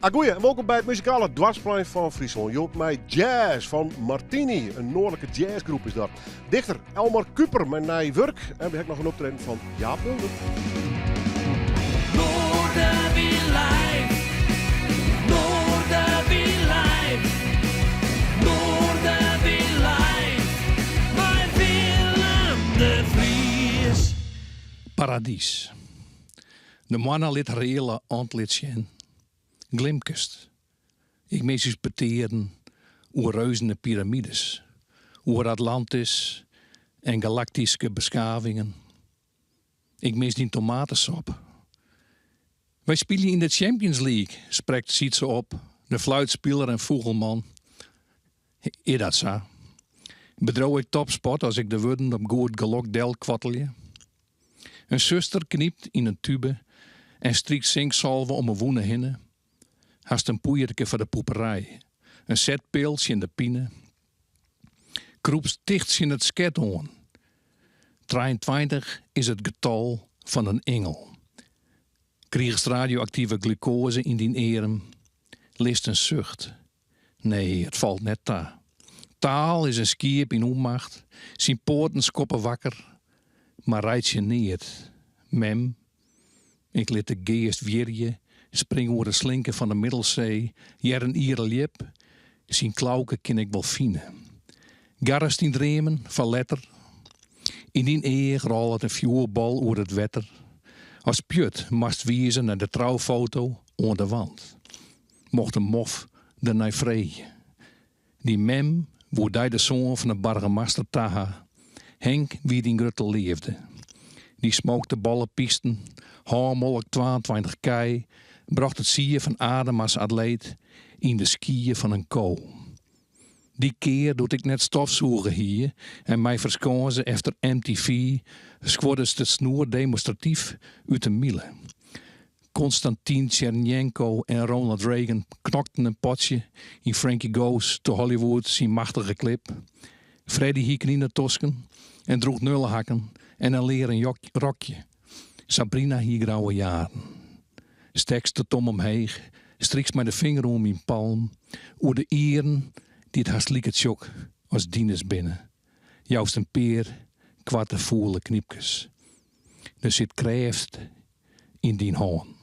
Goeie en welkom bij het muzikale dwarsplein van Friesland. Je hoort mij jazz van Martini, een noordelijke jazzgroep is dat. Dichter Elmar Kuper met nieuw werk en we hebben nog een optreden van Jaap Mulder. Noorderby live, Noorderby live, Noorderby live, bij Willem de Vries. Paradies. De mannen liet reële ontlitschen. Glimkust. Ik mees eens beteren oer reuzende piramides, oer Atlantis en galactische beschavingen. Ik mis die tomatensop. Wij spelen in de Champions League, spreekt Sietse op, de fluitspeler en vogelman. Is dat zo? Bedrouw ik topspot als ik de woorden op goed gelok del kwattelje? Een zuster kniept in een tube en striekt zinksalve om een woene hinnen. Haast een poeierke voor de poeperij. Een zetpilsje in de pine. Kroeps dicht in het skethoorn. 23 is het getal van een engel. Kriegst radioactieve glucose in die eren. List een zucht. Nee, het valt net daar. Taal is een skierp in onmacht. Zijn poorten skoppen wakker. Maar rijdt je neer. Mem, ik liet de geest weerje. Spring over de slinken van de Middelzee. Jaren iere lip. Zijn klauwen ken ik wel fine. Garrest in dremen van letter. In die eer rolt een vuurbal over het wetter. Als Pjut mast wezen naar de trouwfoto aan de wand. Mocht een mof de naar vrije. Die mem, wo die de zoon van de bargemaster Taha. Henk wie die gruttel leefde. Die smookte ballenpisten. Haarmolk 22 kei. Bracht het zie van Adem als atleet in de skiën van een ko. Die keer doet ik net stofzoegen hier en mij verschozen efter MTV squaddes de snoer demonstratief uit de miele. Konstantin Tchernenko en Ronald Reagan knokten een potje in Frankie Goes to Hollywood zijn machtige clip. Freddy hieken in de tosken en droeg nullenhakken en een leren rokje. Sabrina hier grauwe jaren. Stekste Tom omheeg, striks met de vinger om mijn palm. Oer de ieren, die het haast liek het sjok, als dieners binnen. Juist een peer, kwarte voele kniepkes. Er zit krijft in die hoorn.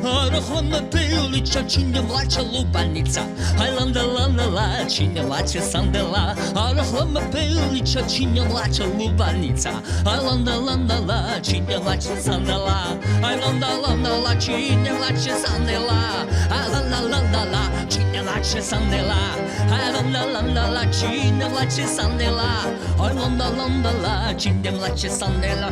Арахлама пеулича, чиня млача лубаница. Айланда ланда ла, чиня млача сандела. Арахлама пеулича, чиня млача лубаница. Айланда ланда ла, чиня млача сандела. Айланда ланда ла, чиня млача сандела. Айланда ланда ла, чиня млача сандела. Айланда ланда ла, чиня млача сандела. Айланда ланда ла, чиня млача сандела.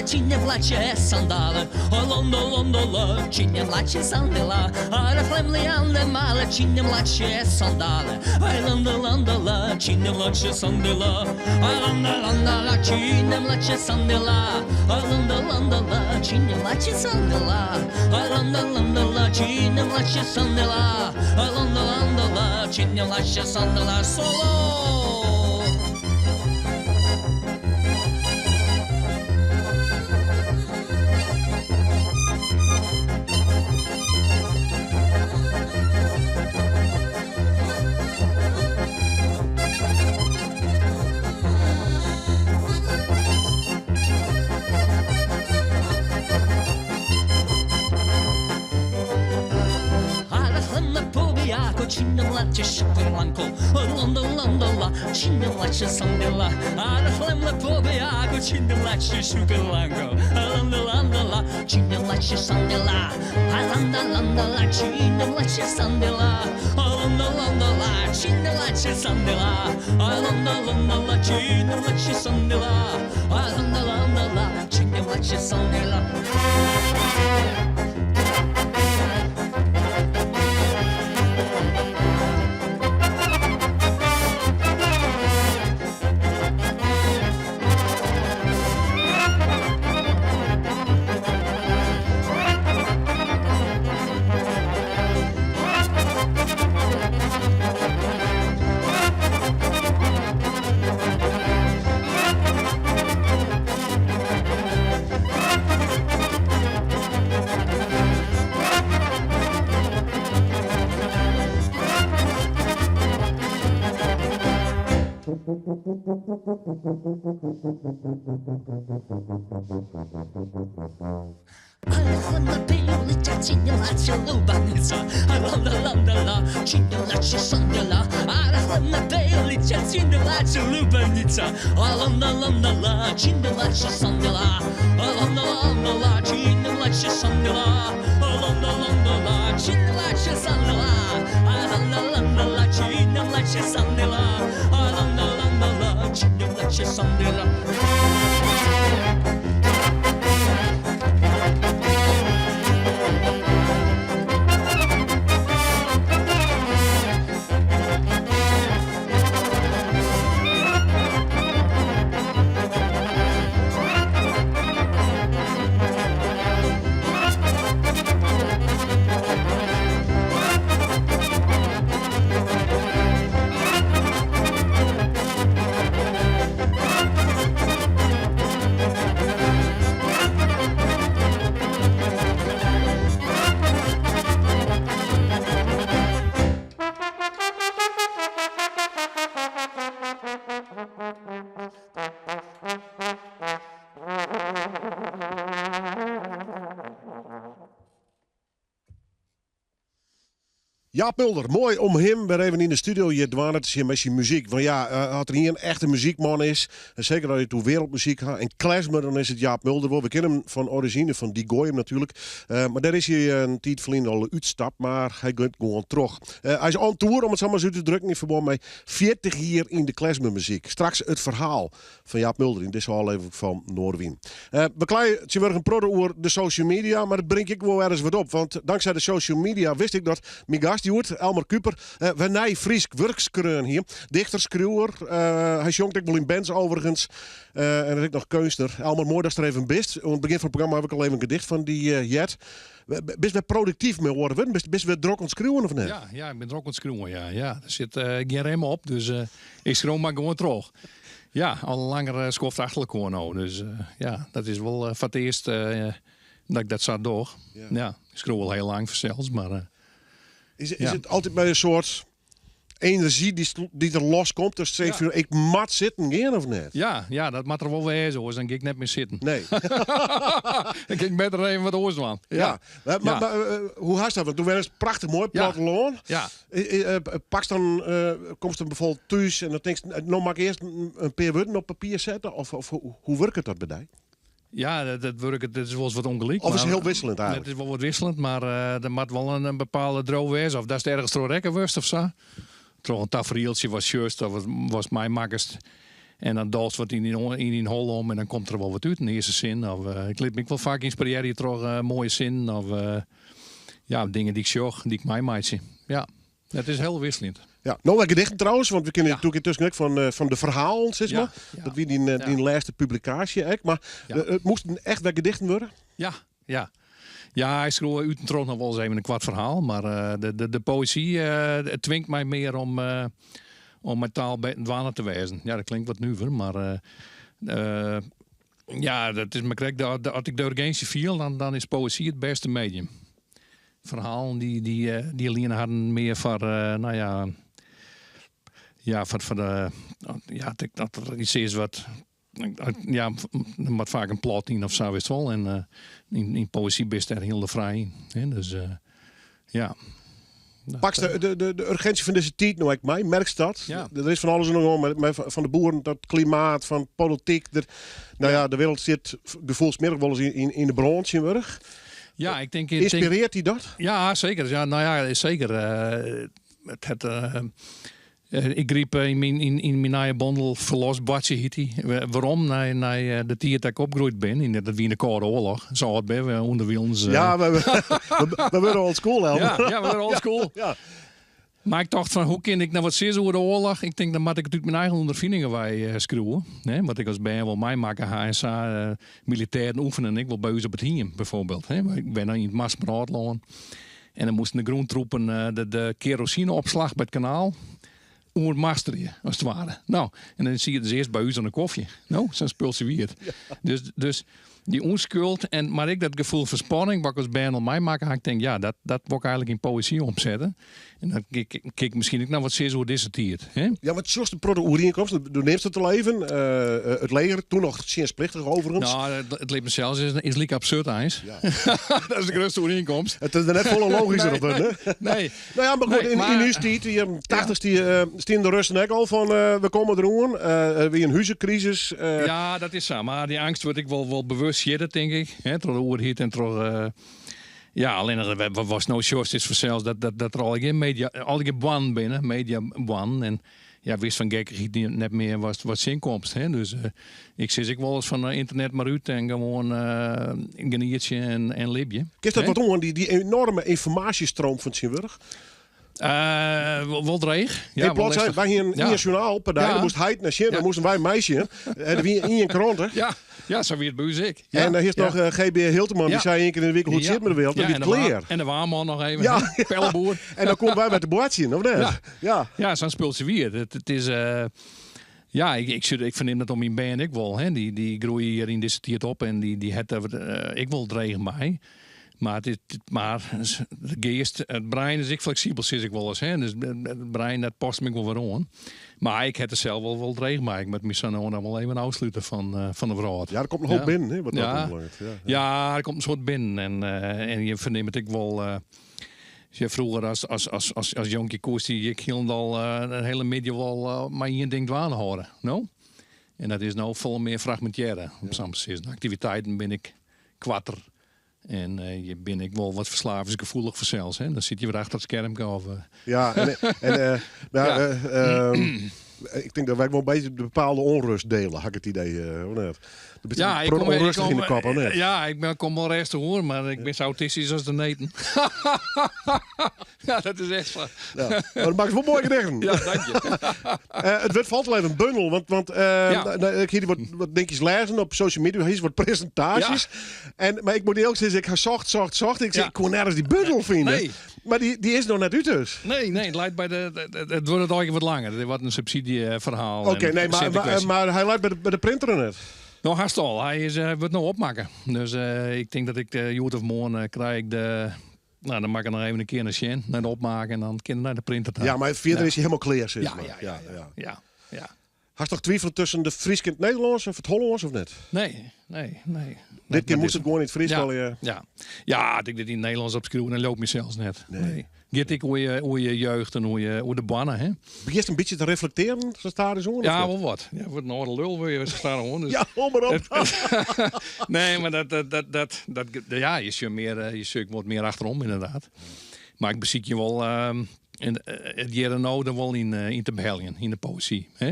Чиня влаче сандали, лондо лондола, чиня влаче сандела. Арахлем ліанне мале, чиня влаче сандали. Ай лондо лондола, чиня влаче сандела. Ай лондо лондола, чиня влаче сандела. Ай лондо лондола, чиня влаче сандела. Ай лондо лондола, чиня влаче сандела. Ай лондо лондола, чиня влаче сандела. Соло! Чиня влаче шоколадку, лондо лондола, чиня влаче сандела. Арахлем лапобіяку, чиня влаче шоколадку, лондо лондола, чиня влаче сандела. Лондо лондола, чиня влаче сандела. Лондо лондола, чиня влаче сандела. Лондо лондола, чиня влаче сандела. Лондо лондола, чиня влаче сандела. Арахлама пеулича, чиня влаче лубаница. Лондо лондола, чиня влаче сандела. Арахлама пеулича, чиня влаче лубаница. Лондо лондола, чиня влаче сандела. Лондо лондола, чиня влаче сандела. Лондо лондола, чиня влаче сандела. Лондо лондола, чиня влаче сандела. Лондо лондола, чиня влаче сандела. Jaap Mulder, mooi om hem weer even in de studio hier dwalen te zien met zijn muziek. Want ja, als er hier een echte muziekman is, en zeker als je toe wereldmuziek gaat, en klezmer, dan is het Jaap Mulder wel. We kennen hem van origine, van Die Goyim natuurlijk. Maar daar is hij een tijd verleden al uitstap, maar hij gaat gewoon terug. Hij is on tour, om het zo maar zo te drukken, in verband met 40 jaar in de klezmermuziek. Straks het verhaal van Jaap Mulder in deze aflevering van Noorwien. We kleien weer een prodder over de social media, maar dat breng ik wel ergens wat op. Want dankzij de social media wist ik dat mijn gast, die hoort, Elmer Kuper, wij Friesk werkskreun hier. Dichter, schreeuwer. Hij jongt ook wel in bands overigens. En dat is ook nog kunstner. Elmer, mooi dat je er even bent. Aan het begin van het programma heb ik al even een gedicht van die Jet. Bist we productief mee worden? Bist we druk aan het schreeuwen of niet? Ja, ik ben druk aan het schreeuwen, ja. Er zit geen rem op, dus ik schreeuw maar gewoon terug. Ja, al langer schoft achterlijk gewoon nou. Dus ja, dat is wel voor het eerst dat ik dat zo doe. Ja, ik schreeuw al heel lang zelfs, maar... Is het altijd bij een soort energie die er loskomt? Dus zeg je, ik mat zitten gaan of niet? Ja, dat moet er wel wezen hoor. Dan ga ik net meer zitten. Nee. Dan ga ik beter even wat oors van. Ja. Maar hoe haast dat? Want toen werd het prachtig mooi, platteland. Ja. Pak dan, komst dan bijvoorbeeld thuis en dan denk je, nou mag ik eerst een paar woorden op papier zetten? Of hoe werkt het dat bij jou? Ja, dat is wel eens wat ongelijk. Of is het heel wisselend eigenlijk? Het is wel wat wisselend, maar er moet wel een bepaalde droog wezen. Of dat is het ergens door rekken worst of zo. Toch een tafereeltje was juist, dat was mijn makkers. En dan daalt wat in hol om en dan komt er wel wat uit in de eerste zin. Of, ik liet me wel vaak inspireren door mooie zin. Of dingen die ik zag, die ik mij maatje. Ja, het is heel wisselend. Ja, nog een gedicht trouwens, want we kennen natuurlijk intussen ook van de verhaal, zeg maar. Ja. Dat wie die laatste publicatie ook. Maar het moesten echt wel gedichten worden? Ja. Ja, hij schreef uit en terug nog wel eens even een kwart verhaal. Maar de poëzie het dwingt mij meer om mijn taal dwaner te wijzen. Ja, dat klinkt wat nuver, maar dat is me correct. Als ik de urgentie viel, dan is poëzie het beste medium. Verhalen die alleen hadden meer voor, dat er iets is wat... Ja, er moet vaak een plot in of zo is het wel. En in poëzie best er heel vrij in. Hè? Dus ja. Pak de urgentie van deze tijd nou, ik mij merk dat. Ja. Er is van alles en nog om, van de boeren, dat klimaat, van politiek. De wereld zit gevoelsmiddag wel eens in de branche in Wurg. Ja, ik denk... Inspireert hij dat? Ja, zeker. Ja, zeker. Ik riep in mijn nieuwe bondel verlost badje hitti. Waarom? Na de tijd dat ik opgegroeid ben, in dat wie in de Koude Oorlog. Zo het ben we onder wie ons. Ja, we worden old school, Helmer. Ja, we worden old school. Ja. Maar ik dacht van, hoe kan ik nou wat zeer over de oorlog? Ik denk, dan moet ik natuurlijk mijn eigen ondervindingen bij schreeuwen. Wat ik als bij wel mij maken, HSA, militairen oefenen. Ik wil bij ons op het hiem, bijvoorbeeld. Ik ben dan in het Maaspraatlaan. En dan moesten de groentroepen de kerosineopslag bij het kanaal oermasteren, als het ware. Nou, en dan zie je dus eerst bij u aan een koffie. Nou, zo'n spul ze weer. Ja. Dus die onschuld, maar ik dat gevoel van spanning, wat ik als band aan mij maken, ik denk, ja, dat wil ik eigenlijk in poëzie omzetten. En dan kijk misschien ook naar wat zeer zo disserteerd. Ja, maar zoals de productiekomst, doe neemt het al even. Het leger, toen nog ziensplichtig overigens. Nou, het leek me zelfs is liek absurd eens. Ja. Dat is de grootste oerinkomst. Het is er net volle logischer op, hè? Nee. Nou ja, maar goed, in uw tijd, die 80's, stien de Russen ook al van, we komen er weer een huizencrisis. Ja, dat is zo. Maar die angst wordt ik wel bewust zitten, denk ik. Door de oerhit en door... Ja, alleen er was no short is vanzelfs dat er al geen media, al geen ban binnen, media ban. En ja, wist van gekkigheid net meer wat inkomst. Dus ik zit ik wel eens van internet maar uit en gewoon een geniertje en libje. Kist dat wat om, die enorme informatiestroom van Sint-Wurg? Wel dreig. Ja, plots wij hier een journaal per dag. Dan moest hij naar Sint, dan moesten wij een meisje. En wie in een krant, hè? Ja, zo weer het bij u ik. Ja, en daar is nog GB Hilteman, die zei één keer in de week hoe het zit met de wereld. En de waarman nog even, pellenboer. En dan komen wij met de boordje in, of net? Ja, zo'n speelt ze weer. Het is... ik verneem dat om mijn band ik wel. Die groeien hier in deze tijd op en die het ik wil dreigen bij. Maar de geest, het brein is ik flexibel, zeg ik wel eens. Dus het brein, dat past me wel weer aan. Maar ik heb er zelf wel dreig maken met mijn zoon dan wel even afsluiten van de vrouw. Ja, er komt een hoop binnen, hè, wat dat ja, er komt een soort binnen. En je verneemt het ik wel... Je vroeger als jonkie koos die ik hield al een hele middag wel maar één ding dwaan houden. No? En dat is nou veel meer fragmentaire. Op sommige zin. Activiteiten ben ik kwatter. En je ben ik wel wat verslavingsgevoelig voor zelfs. Hè? Dan zit je weer achter het scherm. Of, Ja, ik denk dat wij wel een beetje de bepaalde onrust delen, had ik het idee. Of net? Ja, ik kom onrustig in de kop, of net? Ja, ik kom wel rest te horen, maar ik ben zo autistisch als de neten. Ja, dat is echt zo. Ja. Maar dat maakt wel mooi gedichten. Ja, dank je. Het werd valt wel even een bundel, want ik hier wat dingetjes lezen op social media, hier is wat presentaties. Ja. Maar ik moet eerlijk zeggen, ik ga zocht. Ik zeg, ik kon nergens die bundel vinden. Nee. Maar die is nog net uit dus. Nee, het leidt bij het wordt het eigenlijk wat langer. Er wordt een subsidieverhaal. Oké, nee, maar hij leidt bij de printer net. Nou, haast al. Hij wordt nou opmaken. Dus ik denk dat ik de Youth of Morn krijg ik de... Nou, dan maak ik nog even een keer een scan naar de opmaken en dan kan ik naar de printer gaan. Ja, maar verder is hij helemaal clear, zeg Ja, maar. ja. Had je toch twijfelen tussen de Fries en het Nederlands of het Hollands of net? Nee. Dit keer moest het gewoon in het Fries wel. Ja, ik denk dat in het Nederlands opschreeuwen, dan loopt me zelfs net. Nee. Get ik hoe je jeugd en hoe de bannen, hè? Begin je een beetje te reflecteren, zoals daar is hoor? Ja, wel wat. Ja, wordt een oude lul, wil je staan gewoon. Dus. Ja, hou maar op. Nee, maar je zoekt wat meer achterom inderdaad. Maar ik beziek je wel het jaar en oude wel in te behelgen, in de poëzie, hè?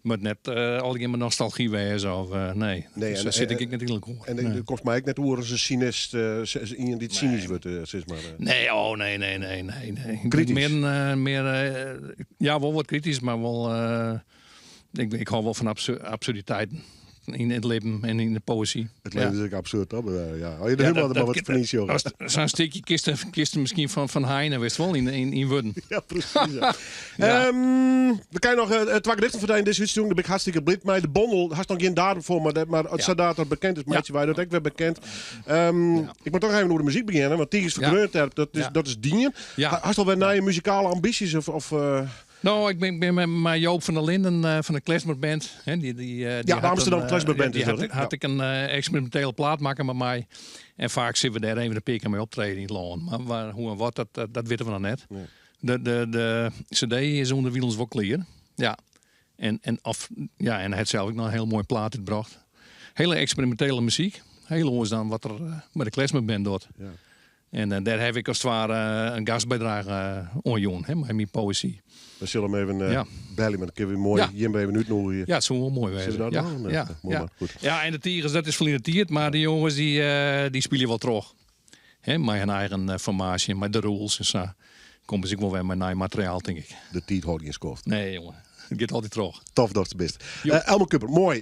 Maar net alleen maar nostalgie wezen of nee. Dus daar zit ik natuurlijk hoor. En dat kost mij ook net hoe als een cynist iemand die cynisch wordt, zeg maar. Nee. Kritisch. Ja, wel wat kritisch, maar wel. Ik hou wel van absurditeiten in het leven en in de poëzie. Het leven is natuurlijk absurd, hoor. Hou je er helemaal maar wat van iets, joh. Zo'n stukje kisten misschien van Heine, wist wel, in Wudden. Ja, precies. Ja. We kunnen nog 2 gedichten verdienen deze uitzending. Daar ben ik hartstikke blij mee. De bondel, had nog geen datum voor, maar het staat dat bekend is, maatje, wij dat ook weer bekend. Ik moet toch even over de muziek beginnen, want Tigers verkleurd, dat is dienen. Had je al weer naar je muzikale ambities of Nou, ik ben met Joop van der Linden van de Klezmerband. De Amsterdam Klezmerband is dat, hè? Had ik een experimentele plaat maken met mij. En vaak zitten we daar even de pik mee optreden in het land. Maar hoe en wat, dat weten we nog net. Ja. De CD is onder wielens wel clear. Ja. En hij heeft zelf ook nog een heel mooi plaat gebracht. Hele experimentele muziek. Heel anders dan wat er met de Klezmerband doet. Ja. En daar heb ik als het ware een gastbijdrage aan met mijn poëzie. We zullen hem even bellen, maar dan kunnen we mooi hier even uitnodigen hier. Ja, het zou wel mooi wezen. Ja, en de Tigers, dat is volunteerd, maar die jongens die spelen wel terug. Met hun eigen formatie, met de rules en zo. Komen ze wel weer met nieuw materiaal, denk ik. De tijd houdt niet eens kost. Nee, jongen. Het gaat altijd terug. Tof, dat is het best. Elmer Kupper, mooi.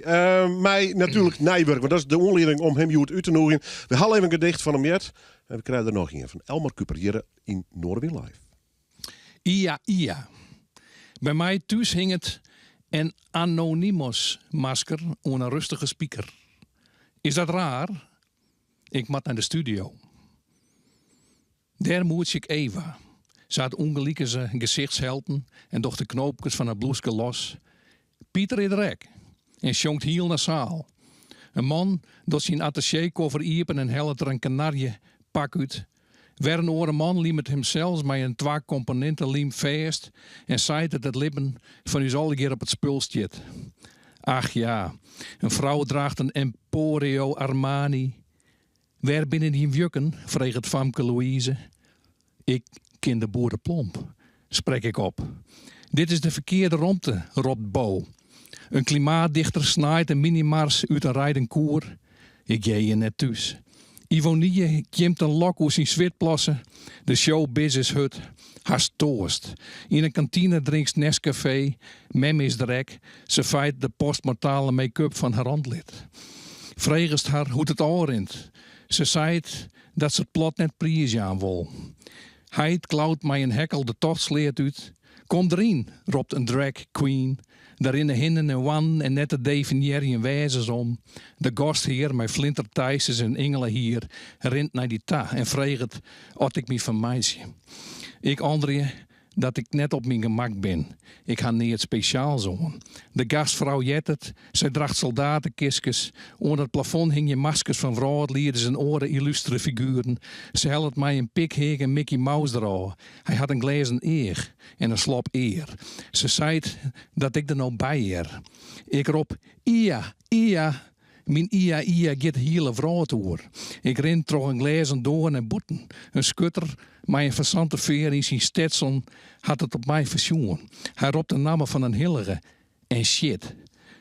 Mij natuurlijk Nijburg, want dat is de onleiding om hem uit te nodigen. We halen even een gedicht van hem jet. En we krijgen er nog een van Elmer Kupper hier in Noorwin Live. Ia. Bij mij thuis hing het een anonymous masker aan een rustige speaker. Is dat raar? Ik mat naar de studio. Daar moet ik Eva. Ze had ongelijke gezichtshelden en doch de knoopjes van haar bloeske los. Pieter in de rek en sjonkt heel nasaal. Een man dat zijn attaché-koffer iepen en helpt er een kanarje pak uit. Weer een oren man liep het hemzelf met een 2 componenten liem vast en zei dat het lippen van u al een keer op het spul zit. Ach ja, een vrouw draagt een Emporio Armani. Waar binnen die jukken, vreeg het famke Louise. Ik ken de boerenplomp, spreek ik op. Dit is de verkeerde romte, roept Bo. Een klimaatdichter snaait een minimars uit een rijdend koer. Ik je net thuis. Ivonie kiemt een lok uit zijn zwitplassen. De showbiz hut. Haast toost. In een kantine drinkt Nescafé. Mem is drek. Ze feit de postmortale make-up van haar handlid. Vregest haar hoe het oorint. Ze zei dat ze het plot net prijs aan wil. Hij klauwt mij een hekkel de tochtsleert uit. Kom erin, roept een drag queen. Daarin de hinnen en wan en net de definiëren wezens om. De gastheer met flintertijsers en engelen hier rint naar die ta en vreegt of ik me van meisje. Ik André, dat ik net op mijn gemak ben. Ik ga niet het speciaal zoen. De gastvrouw jet het. Zij draagt soldatenkistjes. Onder het plafond hing je maskers van vrouwen, lieden zijn oren illustere figuren. Ze helpt mij een pikheeg en Mickey Mouse eraan. Hij had een glazen eer en een slop eer. Ze zei dat ik er nou bij er. Ik roep, Ia. Mijn Ia gaat hele vrouw door. Ik ren toch een glazen door en boeten. Een skutter, met een versante veer in zijn stetson, had het op mij verzoen. Hij roept de namen van een hillige en shit.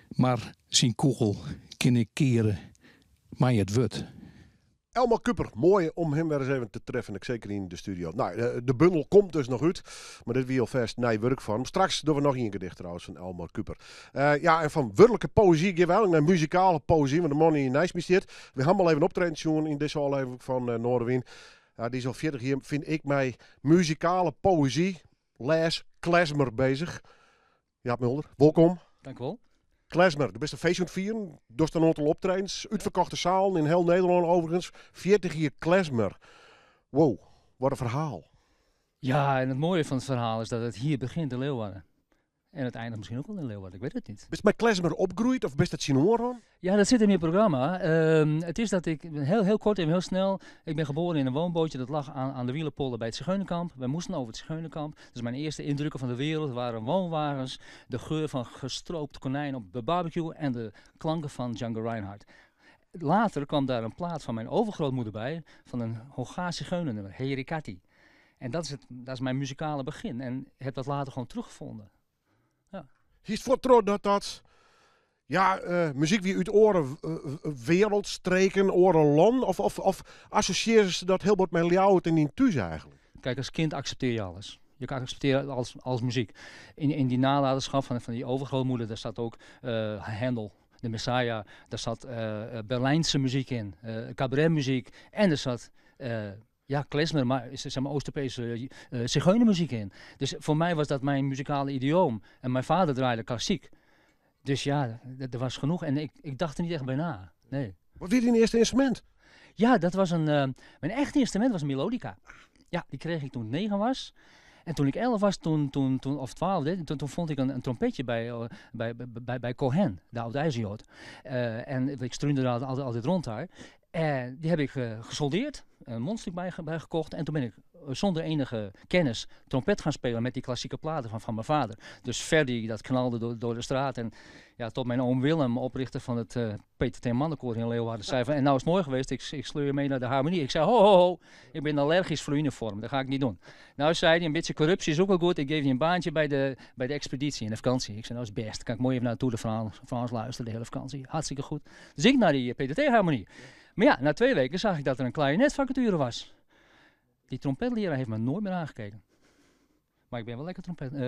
Maar zijn kogel kan ik keren, maar het wordt. Elmar Kupper, mooi om hem weer eens even te treffen. Ik zeker in de studio. Nou, de bundel komt dus nog uit. Maar dit wie alvast werk van hem. Straks doen we nog een gedicht trouwens van Elmar Kupper. En van wordelijke poëzie geven we eigenlijk naar muzikale poëzie. Want de man in Nijs besteedt. We gaan al even optreden in deze aflevering van Noorderwien. Die is al 40 jaar, vind ik mij, muzikale poëzie, les, klezmer bezig. Jaap Mulder, welkom. Dank u wel. Klezmer, de beste feest aan het vieren. Dus dan aantal optredens. Uitverkochte zaal in heel Nederland overigens. 40 jaar klezmer. Wow, wat een verhaal. Ja, en het mooie van het verhaal is dat het hier begint in Leeuwarden. En het eindigt misschien ook wel in Leeuwarden, ik weet het niet. Bist bij klezmer opgegroeid of best het zien horen? Ja, dat zit in je programma. Het is dat ik, heel kort en heel snel, ik ben geboren in een woonbootje dat lag aan de Wielerpolder bij het Zigeunerkamp. We moesten over het Zigeunerkamp. Dus mijn eerste indrukken van de wereld waren woonwagens, de geur van gestroopt konijn op de barbecue en de klanken van Django Reinhardt. Later kwam daar een plaat van mijn overgrootmoeder bij, van een Hongaarse zigeunernummer, Herikati. En dat is mijn muzikale begin en heb dat later gewoon teruggevonden. Hier is voor dat muziek wie uit oren wereldstreken, oren land, of associëren ze dat heel wat met jou en in thuis eigenlijk? Kijk, als kind accepteer je alles. Je kan accepteren als muziek. In die nalatenschap van die overgrootmoeder, daar zat ook Handel, de Messiah, daar zat Berlijnse muziek in, cabaretmuziek en er zat... klezmer, maar zeg maar Oost-Europese zigeunermuziek in. Dus voor mij was dat mijn muzikale idioom. En mijn vader draaide klassiek. Dus ja, er was genoeg. En ik dacht er niet echt bij na. Nee. Wat werd je eerste instrument? Ja, dat was mijn echte instrument was een melodica. Ja, die kreeg ik toen ik 9 was. En toen ik 11 was, of 12, toen vond ik een trompetje bij Cohen, de oude IJzerjood. En ik struinde daar altijd rond daar. En die heb ik gesoldeerd, een mondstuk bij gekocht. En toen ben ik zonder enige kennis trompet gaan spelen met die klassieke platen van mijn vader. Dus Verdi, dat knalde door de straat. En ja, tot mijn oom Willem, oprichter van het Peter T. Mannenkoor in Leeuwarden, zei van... En nou is het mooi geweest, ik sleur je mee naar de harmonie. Ik zei, ho, ik ben allergisch voor uniform, dat ga ik niet doen. Nou zei hij, een beetje corruptie is ook wel goed. Ik geef je een baantje bij de expeditie in de vakantie. Ik zei, nou is best, kan ik mooi even naar Tour de France luisteren, de hele vakantie. Hartstikke goed. Dus ik naar die Peter T. harmonie. Maar ja, na 2 weken zag ik dat er een klarinet-vacature was. Die trompetleraar heeft me nooit meer aangekeken. Maar ik ben wel lekker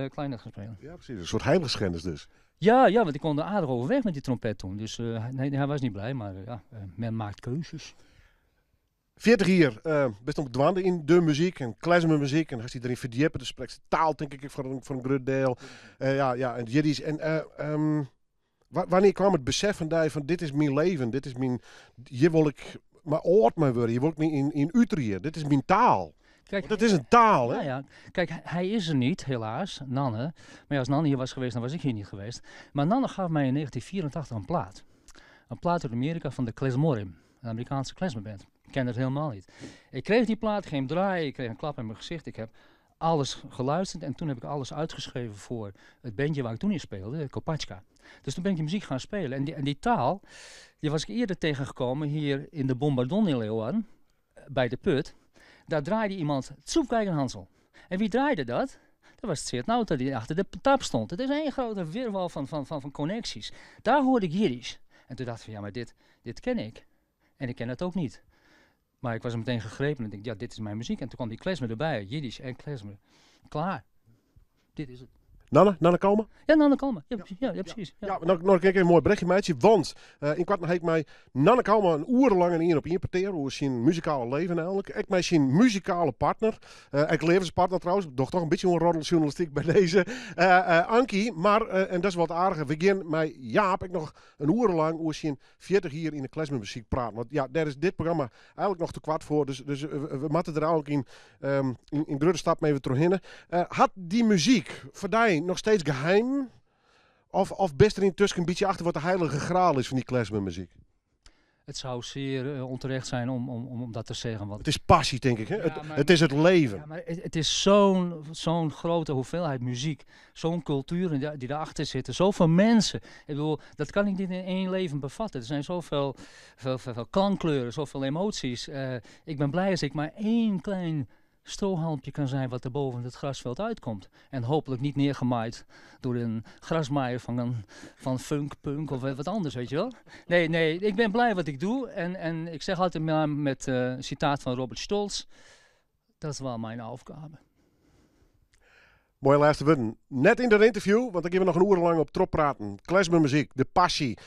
klarinet gaan spelen. Ja, precies. Een soort heiligschennis dus. Ja, want ik kon er aardig overweg met die trompet toen. Dus hij was niet blij, maar men maakt keuzes. 40 jaar, best op dwanden in de muziek en klezmermuziek. En als hij erin verdiepen, dus spreekt taal, denk ik, voor een groot deel. En Jiddisch. En wanneer kwam het besef van dit is mijn leven, dit is mijn... Hier wil ik maar oord mee worden, hier wil ik niet in Utrecht. Dit is mijn taal. Kijk, dat is een taal, hè? Ja. Kijk, hij is er niet, helaas, Nanne. Maar ja, als Nanne hier was geweest, dan was ik hier niet geweest. Maar Nanne gaf mij in 1984 een plaat. Een plaat uit Amerika van de Klezmorim, een Amerikaanse klezmerband. Ik ken het helemaal niet. Ik kreeg die plaat, ging hem draaien, ik kreeg een klap in mijn gezicht. Ik heb alles geluisterd en toen heb ik alles uitgeschreven voor het bandje waar ik toen in speelde, Kopatschka. Dus toen ben ik die muziek gaan spelen. En die taal, die was ik eerder tegengekomen hier in de Bombardon in Leeuwarden, bij de Put. Daar draaide iemand Zoepkijk en Hansel. En wie draaide dat? Dat was Tseert Nauta die achter de tap stond. Het is een grote weerwal van connecties. Daar hoorde ik Jiddisch. En toen dacht ik van ja, maar dit ken ik. En ik ken het ook niet. Maar ik was er meteen gegrepen en ik dacht, ja, dit is mijn muziek. En toen kwam die klezmer erbij, Jiddisch en klezmer. Klaar. Dit is het. Nanne komen? Ja, Nanne Kalmer. Ja, precies. Ja. Ja, nou kijk ik een mooi berichtje meidje, want in kwart heb ik mij Nanne Kalmer een urenlang een op importeren hoe zijn muzikale leven eigenlijk. Ik met zijn muzikale partner, ik levenspartner trouwens, toch een beetje een roddeljournalistiek bij deze, Ankie, maar en dat is wat aardiger, we gaan met Jaap ik nog een urenlang hoe zijn 40 hier in de klezmermuziek praten, want ja, daar is dit programma eigenlijk nog te kwart voor, dus we moeten er ook in grote stap mee weer terug. Had die muziek voor jou nog steeds geheim? Of best er intussen een beetje achter wat de heilige graal is van die klezmermuziek? Het zou zeer onterecht zijn om dat te zeggen. Want Het is passie, denk ik. Hè? Ja, maar- het is het leven. ja, maar het is zo'n grote hoeveelheid muziek, zo'n cultuur die daarachter zitten, zoveel mensen. Ik bedoel, dat kan ik niet in één leven bevatten. Er zijn zoveel veel klankkleuren, zoveel emoties. Ik ben blij als ik maar één klein strohalmpje kan zijn wat er boven het grasveld uitkomt. En hopelijk niet neergemaaid door een grasmaaier van funk, punk of wat anders, weet je wel. Nee, ik ben blij wat ik doe. En ik zeg altijd maar met een citaat van Robert Stolz, dat is wel mijn opgave. Mooie laatste woorden. Net in dat interview, want ik heb nog een uur lang op trop praten. Klezmermuziek, de passie.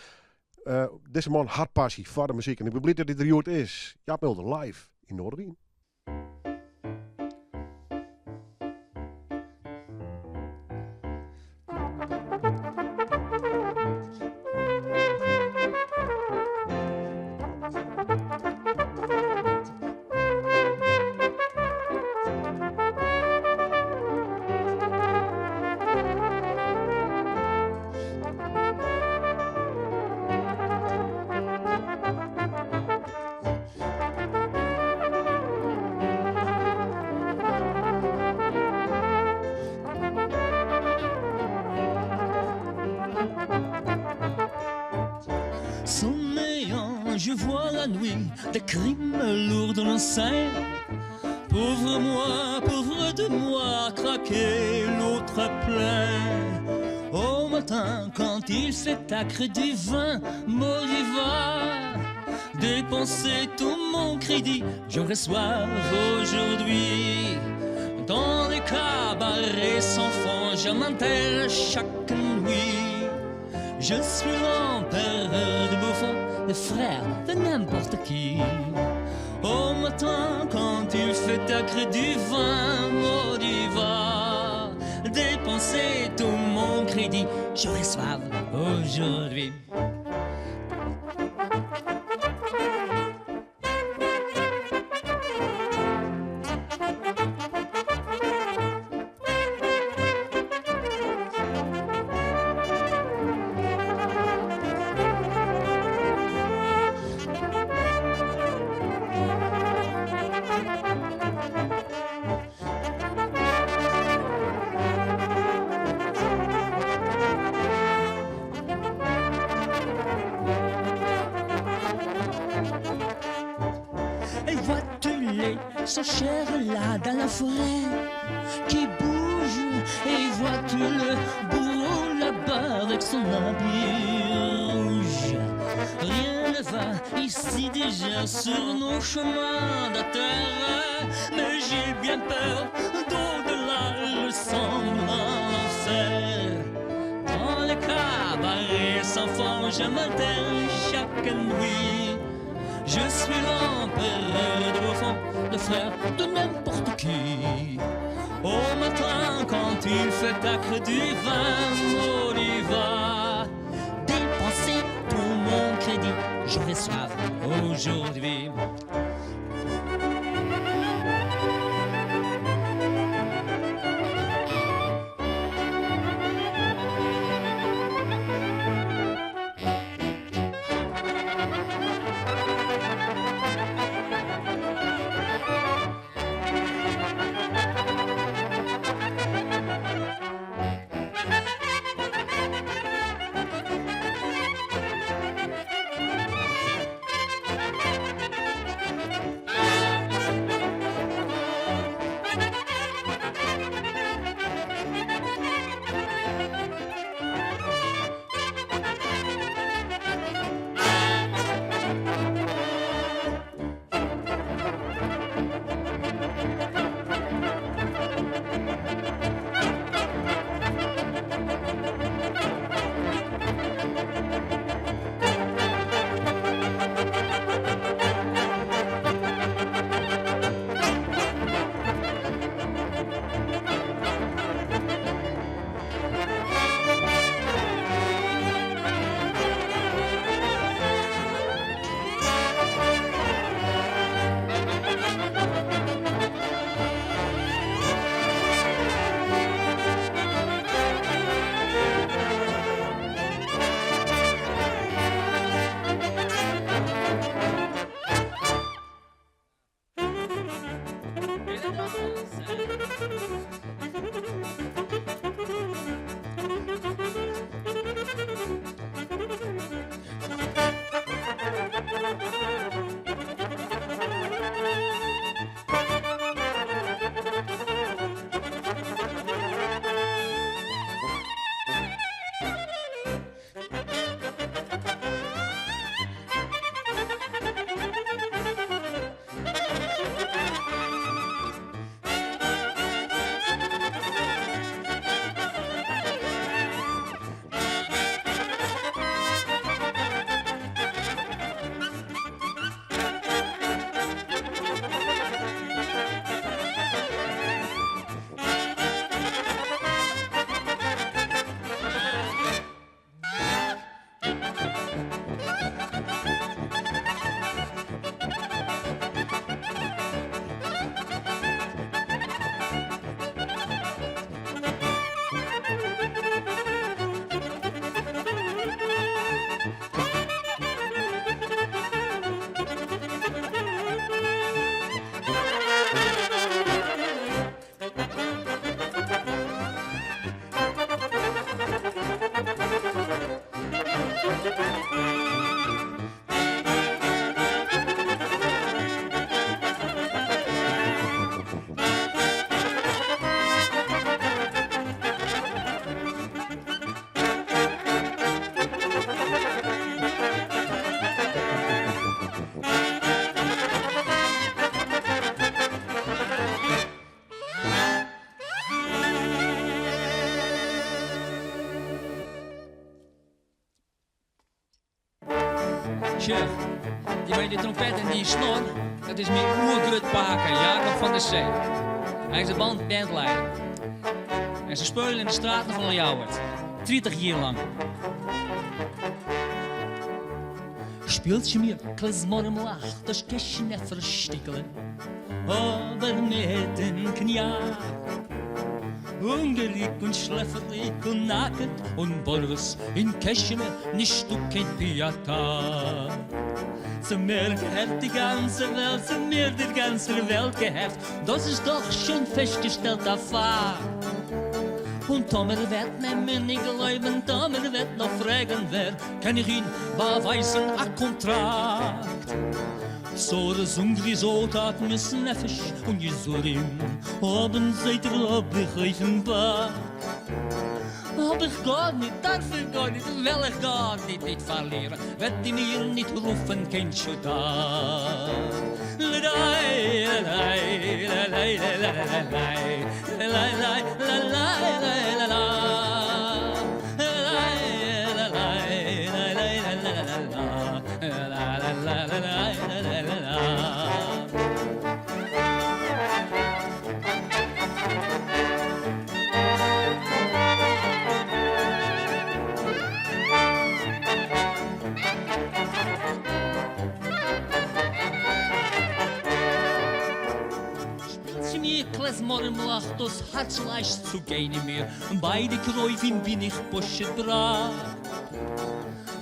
Deze man had passie voor de muziek. En ik ben blij dat dit er is. Jaap Mulder, live in Noorderwien. Sommeillant, je vois la nuit des crimes lourds de nos seins. Pauvre moi, pauvre de moi, craquer l'autre plein. Au matin, quand il fait acre du vin, Modiva, dépenser tout mon crédit, j'aurais soif aujourd'hui. Dans les cabarets sans fond, je m'enterre chaque nuit. Je suis l'empereur de Buffon, le frère de n'importe qui. Au matin, quand il fait acre du vin, Modiva, dépenser tout mon crédit, j'aurais soif aujourd'hui. Et vois-tu les chachères là dans la forêt qui bougent? Et vois-tu le bourreau là-bas avec son habit rouge? Rien ne va ici déjà sur nos chemins de terre, mais j'ai bien peur d'au-delà ressemble à l'enfer. Dans les cabarets sans fond, je m'enterre chaque nuit. Je suis l'empereur de Buffon, le frère de n'importe qui. Au matin, quand il fait acre du vin, Modiva, dépenser tout mon crédit, j'aurais soif aujourd'hui. Tja, die bij de trompet en die snor, dat is mijn oergrutpaker, Jacob van der Zee. Hij is de bandleider. En ze spelen in de straten van Ljouwert. 30 jaar lang. Speelt je mir klezmormlach, das Kästchen nicht verstickele, aber mit den Kniak. Hungrig und schläferlich und nackt und Borges in Kästchen nicht du kein Piata. Zu mir gehört die ganze Welt, zu mir die ganze Welt gehört, das ist doch schon festgestellt, der Fakt. Und Tomer wird mir nicht glauben, Tomer wird noch fragen, wer kann ich ihn beweisen, a Kontrakt. So das Ungri so tat müssen Nefesh und Jesurim, haben seit hab ich euch im Bad. Hab ich gar nicht, darf ich gar nicht, will ich gar nicht verlieren, wird die mir nicht rufen, kein Schuda. Lalai, lalai, lalai, lalai, lalai, lalai, Morgenlach, das Herz leicht zu gehen mir. Beide Kräufchen bin ich Buschet brav.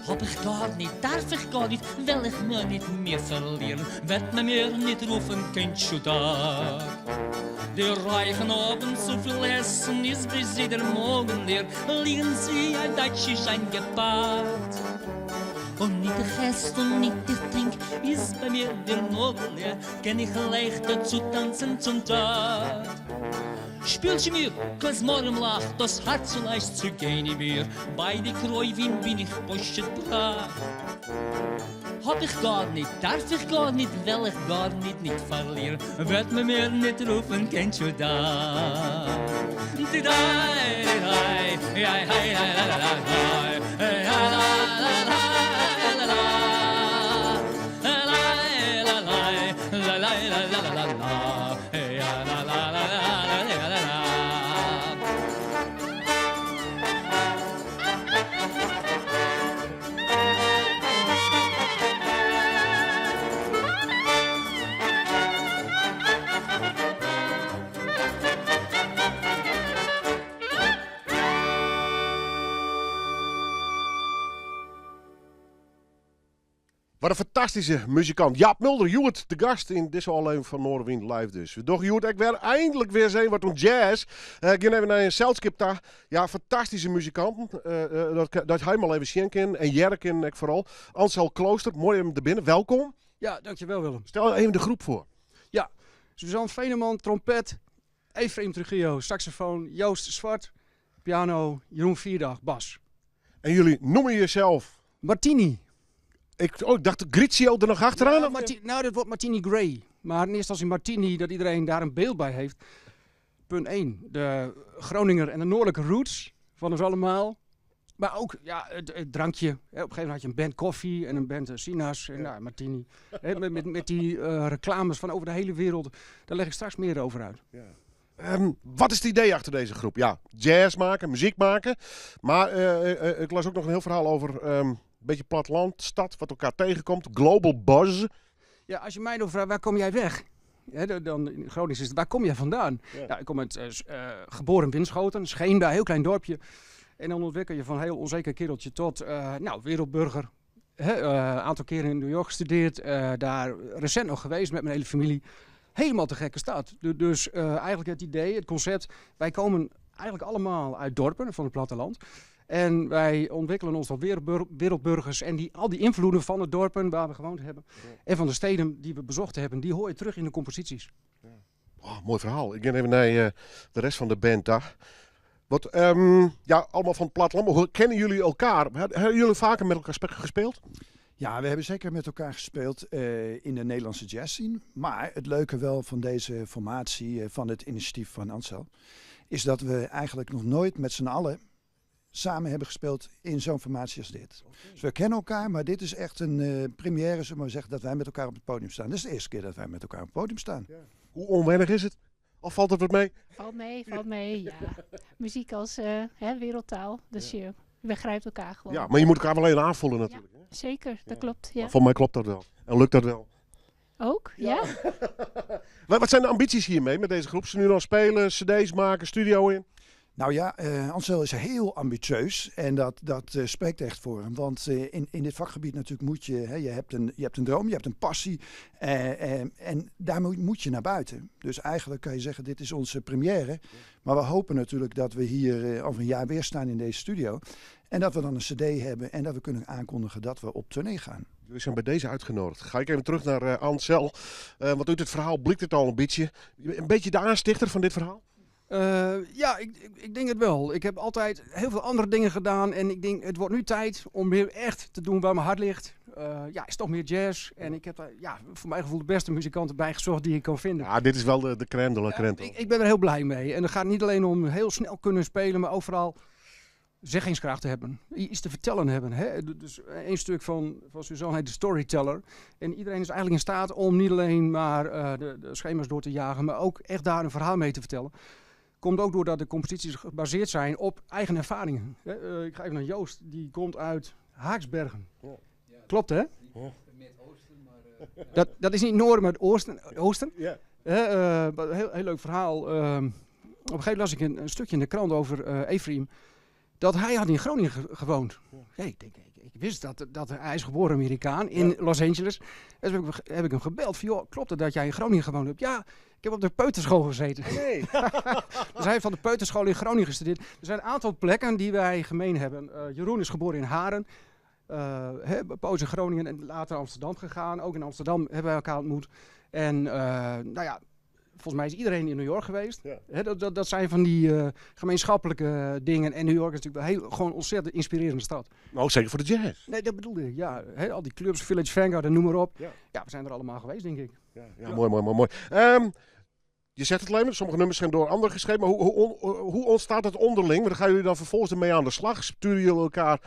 Hab ich gar nicht, darf ich gar nicht, will ich mir nicht mehr verlieren, wird mir nicht rufen, kein Schuda. Die Reichen haben zu viel Essen, ist bis sie der Morgen leer, liegen sie ein Deutsches eingepackt. Und nicht der Gast und nicht der Trink ist bei mir der Morgen leer, kann ich leichter zu tanzen zum Tag. Spielt sie mir, kleines Morgenlach, das Herz so leicht zu gehen mir, bei die Kräuven bin ich Buschet brav. Hab ich gar nicht, darf ich gar nicht, will ich gar nicht verlieren, wird mir nicht rufen, kennst du da? Wat een fantastische muzikant. Jaap Mulder, Joert, de gast in deze aflevering van Noorderwind Live dus. Doch Joert, ik weer eindelijk weer zijn wat om jazz. Ik ga even naar een Celtskip daar. Ja, fantastische muzikanten. Dat hij maar even zien kan. En Jerk en ik vooral. Ansel Klooster, mooi om te binnen. Welkom. Ja, dankjewel Willem. Stel even de groep voor. Ja, Suzanne Veneman, trompet, Efraim Trujillo, saxofoon, Joost Zwart, piano, Jeroen Vierdag, bas. En jullie noemen jezelf... Martini. Ik dacht Grizio er nog achteraan. Ja, nou, dat wordt Martini Gray. Maar in eerste instantie Martini, dat iedereen daar een beeld bij heeft. Punt 1, de Groninger en de noordelijke roots van ons allemaal. Maar ook ja, het drankje. Op een gegeven moment had je een band koffie en een band Sinaas en nou, Martini. Met die reclames van over de hele wereld. Daar leg ik straks meer over uit. Ja. Wat is het idee achter deze groep? Ja, jazz maken, muziek maken. Maar ik las ook nog een heel verhaal over een beetje platteland, stad, wat elkaar tegenkomt. Global buzz. Ja, als je mij dan vraagt, waar kom jij weg? Ja, dan in Groningen is het, waar kom jij vandaan? Ja. Ja, ik kom uit geboren in Winschoten, Scheenda, een heel klein dorpje. En dan ontwikkel je van een heel onzeker kereltje tot wereldburger. Aantal keren in New York gestudeerd, daar recent nog geweest met mijn hele familie. Helemaal te gekke stad. Dus eigenlijk het idee, het concept, wij komen eigenlijk allemaal uit dorpen van het platteland. En wij ontwikkelen ons tot wereldburgers en al die invloeden van de dorpen waar we gewoond hebben. Ja. En van de steden die we bezocht hebben, die hoor je terug in de composities. Ja. Oh, mooi verhaal. Ik ga even naar de rest van de band daar. Wat, allemaal van het platteland. Maar hoe kennen jullie elkaar? Hebben jullie vaker met elkaar gespeeld? Ja, we hebben zeker met elkaar gespeeld in de Nederlandse jazz scene. Maar het leuke wel van deze formatie, van het initiatief van Ansel, is dat we eigenlijk nog nooit met z'n allen samen hebben gespeeld in zo'n formatie als dit. Dus we kennen elkaar, maar dit is echt een première, zullen we maar zeggen, dat wij met elkaar op het podium staan. Dit is de eerste keer dat wij met elkaar op het podium staan. Hoe onwennig is het? Of valt het wat mee? Valt mee, ja. Muziek als wereldtaal, dus je begrijpt elkaar gewoon. Ja, maar je moet elkaar wel even aanvullen natuurlijk. Hè? Zeker, dat klopt, ja. Maar voor mij klopt dat wel. En lukt dat wel. Ook, ja. Wat zijn de ambities hiermee met deze groep? Ze nu nog spelen, cd's maken, studio in? Nou ja, Ansel is heel ambitieus en dat spreekt echt voor hem. Want in dit vakgebied natuurlijk moet je, je hebt een droom, je hebt een passie en daar moet je naar buiten. Dus eigenlijk kan je zeggen, dit is onze première. Maar we hopen natuurlijk dat we hier over een jaar weer staan in deze studio. En dat we dan een cd hebben en dat we kunnen aankondigen dat we op tournee gaan. Jullie zijn bij deze uitgenodigd. Ga ik even terug naar Ansel. Want uit het verhaal blikt het al een beetje. Een beetje de aanstichter van dit verhaal? Ja, ik denk het wel. Ik heb altijd heel veel andere dingen gedaan en ik denk het wordt nu tijd om weer echt te doen waar mijn hart ligt. Is toch meer jazz en ik heb daar voor mijn gevoel de beste muzikanten bij gezocht die ik kan vinden. Ja, dit is wel de crème de la crème. Ik ben er heel blij mee en het gaat niet alleen om heel snel kunnen spelen, maar ook vooral zeggingskracht te hebben. Iets te vertellen hebben. Hè? Dus één stuk van Suzanne heet de Storyteller. En iedereen is eigenlijk in staat om niet alleen maar de schema's door te jagen, maar ook echt daar een verhaal mee te vertellen. Komt ook doordat de composities gebaseerd zijn op eigen ervaringen. Ik ga even naar Joost, die komt uit Haaksbergen. Ja. Klopt, hè? Ja. Dat is niet Noorden, maar Oosten. Ja. Heel leuk verhaal. Op een gegeven moment las ik een stukje in de krant over Efraim. Dat hij had in Groningen gewoond. Ja, ik wist dat hij is geboren Amerikaan in Los Angeles. Dus heb ik hem gebeld van, joh, klopt het dat jij in Groningen gewoond hebt? Ja, ik heb op de peuterschool gezeten. Nee. Dus hij heeft van de peuterschool in Groningen gestudeerd. Er zijn een aantal plekken die wij gemeen hebben. Jeroen is geboren in Haren. Poos in Groningen en later Amsterdam gegaan. Ook in Amsterdam hebben wij elkaar ontmoet. En volgens mij is iedereen in New York geweest. Ja. Dat zijn van die gemeenschappelijke dingen. En New York is natuurlijk wel gewoon ontzettend inspirerende stad. Nou, zeker voor de jazz. Nee, dat bedoelde ik. Ja, al die clubs, Village Vanguard en noem maar op. Ja, we zijn er allemaal geweest, denk ik. Ja. Mooi. Je zegt het alleen, sommige nummers zijn door anderen geschreven. Maar hoe ontstaat het onderling? Dan gaan jullie dan vervolgens ermee aan de slag? Sturen jullie elkaar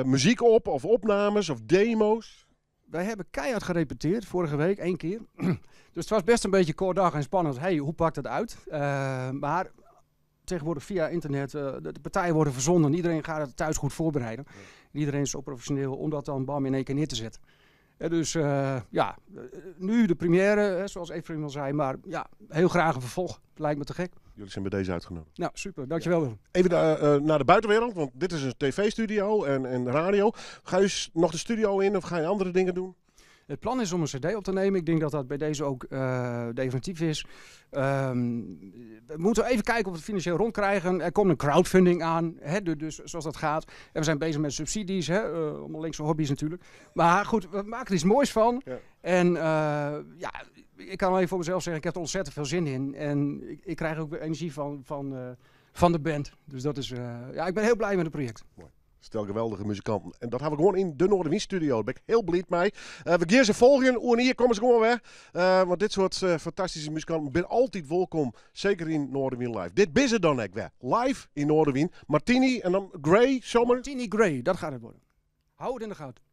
muziek op of opnames of demo's? Wij hebben keihard gerepeteerd vorige week, 1 keer. Dus het was best een beetje kort dag en spannend. Hoe pakt het uit? Maar tegenwoordig via internet, de partijen worden verzonden. Iedereen gaat het thuis goed voorbereiden. Ja. Iedereen is zo professioneel om dat dan bam in 1 keer neer te zetten. Dus nu de première, zoals Efraim al zei. Maar ja, heel graag een vervolg. Lijkt me te gek. Jullie zijn bij deze uitgenodigd. Nou, super. Dankjewel. Ja. Even naar de buitenwereld, want dit is een tv-studio en radio. Ga je nog de studio in of ga je andere dingen doen? Het plan is om een cd op te nemen. Ik denk dat dat bij deze ook definitief is. We moeten even kijken of we het financieel rondkrijgen. Er komt een crowdfunding aan, dus zoals dat gaat. En we zijn bezig met subsidies, allemaal linkse hobby's natuurlijk. Maar goed, we maken er iets moois van. Ja. En ik kan alleen voor mezelf zeggen, ik heb er ontzettend veel zin in. En ik krijg ook weer energie van de band. Dus dat is, ik ben heel blij met het project. Mooi. Stel geweldige muzikanten. En dat hebben we gewoon in de Noorderwind studio. Daar ben ik heel blij mee. We gaan ze volgen. En hier komen ze gewoon weer. Want dit soort fantastische muzikanten zijn altijd welkom. Zeker in Noorderwind live. Dit is het dan ook weer. Live in Noorderwind. Martini en dan Gray, zomer. Martini Gray, dat gaat het worden. Hou het in de gaten.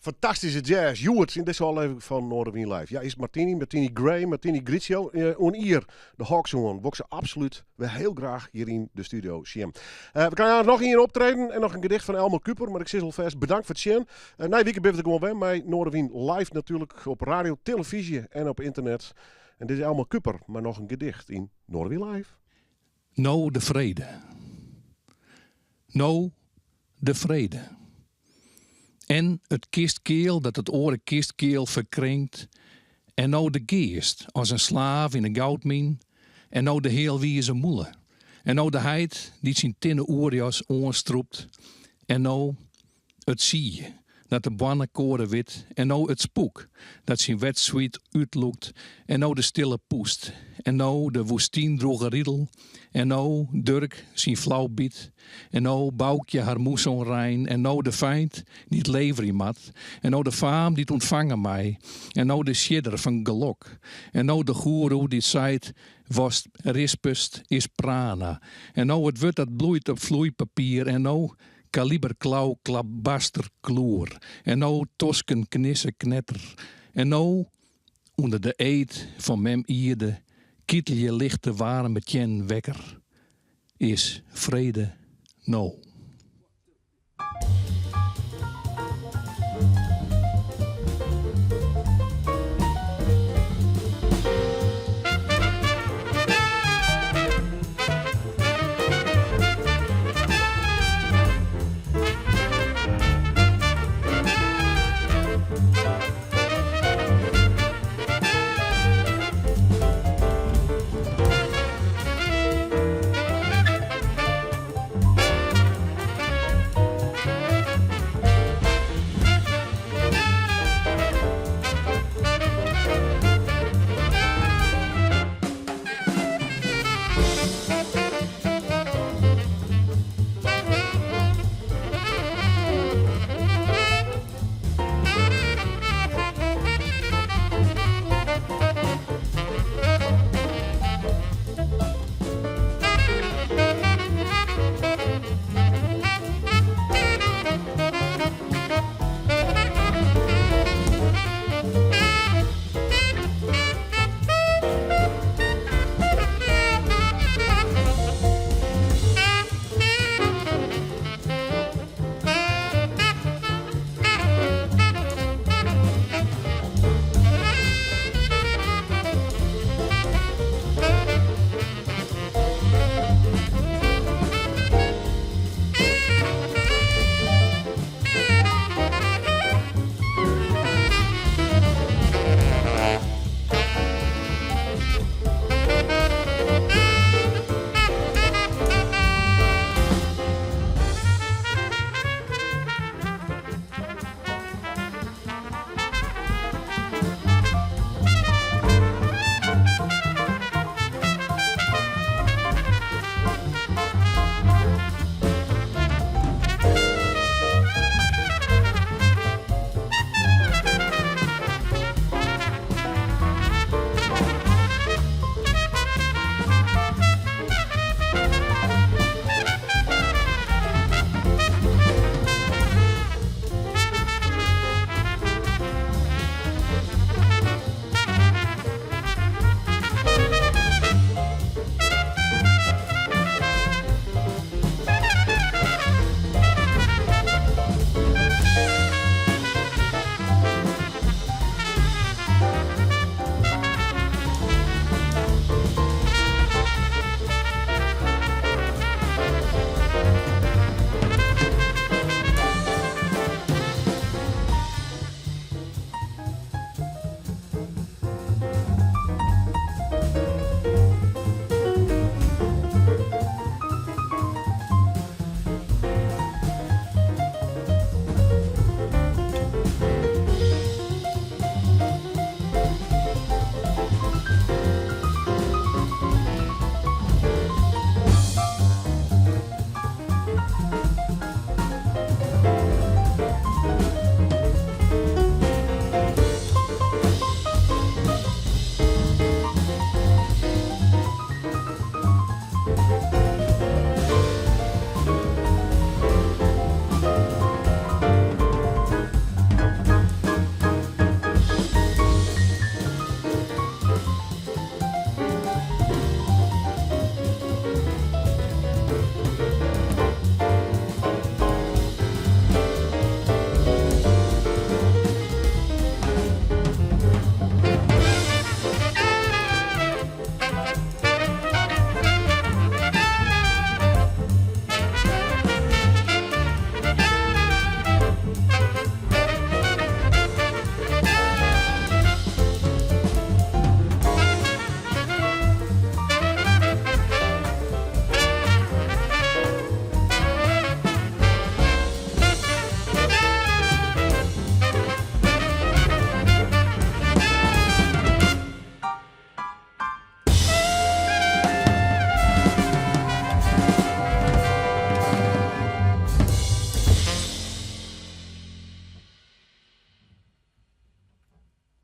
Fantastische jazz. Joert in deze aflevering van Noorderwien Live. Ja, is Martini Gray, Martini Grigio. Hier, de Hawks on. Wok ze absoluut weer heel graag hier in de studio zien. We gaan nog hier optreden en nog een gedicht van Elmo Kuper. Maar ik zeg alvast bedankt voor het zien. Na weekend ben ik gewoon weer bij Noorderwien Live natuurlijk. Op radio, televisie en op internet. En dit is Elmo Kuper, maar nog een gedicht in Noorderwien Live. Nou de vrede. Nou de vrede. En het kistkeel dat het oren kistkeel verkrinkt. En nou de geest als een slaaf in een goudmijn. En nou de heel wieze moele. En nou de heid die zijn tinnen oorjas onstroept. En nou het zie je dat de bannen koren wit. En nou het spook dat zijn wetsweet uitloekt. En nou de stille poest. En nou de woestiendroge riedel. En nou Dirk zijn flauw biet. En nou Boukje haar moes onrein. En nou de feind die het lever mat. En nou de faam die het ontvangen mij. En nou de schidder van gelok. En nou de goeroe die zeit was rispust is prana. En nou het wut dat bloeit op vloeipapier. En nou kaliberklauw klabaster kloer. En nou tosken knisse knetter. En nou onder de eed van mem ierde kietel je lichte warme tjen wekker. Is vrede nou.